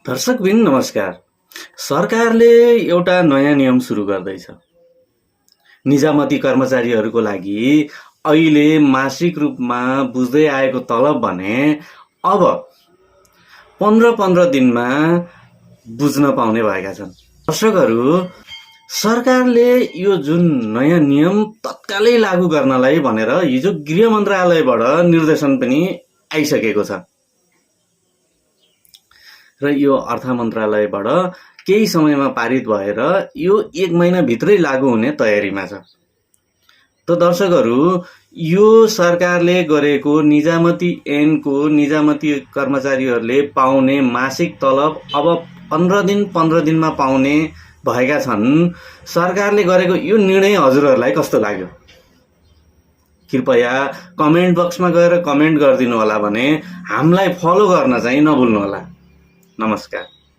दर्शकबिन नमस्कार। सरकारले एउटा नयाँ नियम सुरु गर्दैछ। निजामती कर्मचारीहरूको लागि अहिले मासिक रूपमा बुझ्दै आएको तलब भने अब 15-15 दिनमा बुझ्न पाउने भएका छन्। दर्शकहरू, सरकारले यो जुन नयाँ नियम तत्कालै लागू गर्नलाई भनेर हिजो गृह मन्त्रालयबाट निर्देशन पनि आइसकेको छ र यो अर्थ मन्त्रालयबाट केही समयमा पारित भएर यो 1 महिनाभित्रै लागू हुने तयारीमा छ। त दर्शकहरू, यो सरकारले गरेको निजामती ऐनको निजामती कर्मचारीहरूले पाउने मासिक तलब अब 15 दिनमा पाउने भएका छन्। सरकारले गरेको यो निर्णय हजुरहरूलाई कस्तो लाग्यो? कृपया कमेन्ट बक्समा गएर कमेन्ट गरिदिनु होला भने हामीलाई फलो गर्न चाहिँ नभुल्नु होला। नमस्कार।